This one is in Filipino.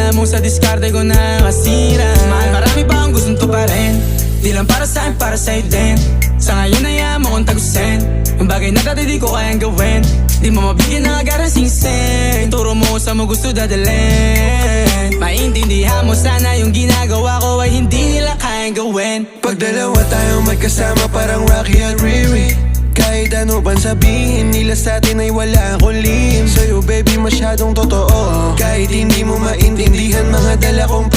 alam mo sa diskarte ko na kasira. Mahal, marami pa akong gustong tuparin, di lang para sa'kin, para sa'yo din. Sa ngayon ayaw mo kong tagusin ang bagay na dati di ko kayang gawin. Di mo mabigyan ng agarang singsing, turo mo sa mo gusto dadalhin. Maintindihan mo sana yung ginagawa ko ay hindi nila kayang gawin. Pag dalawa tayong magkasama parang Rocky at Riri, kahit ano bang sabihin nila sa'tin ay wala akong lihim. Sa'yo baby masyadong totoo, kahit hindi mo maintindihan mga dala kong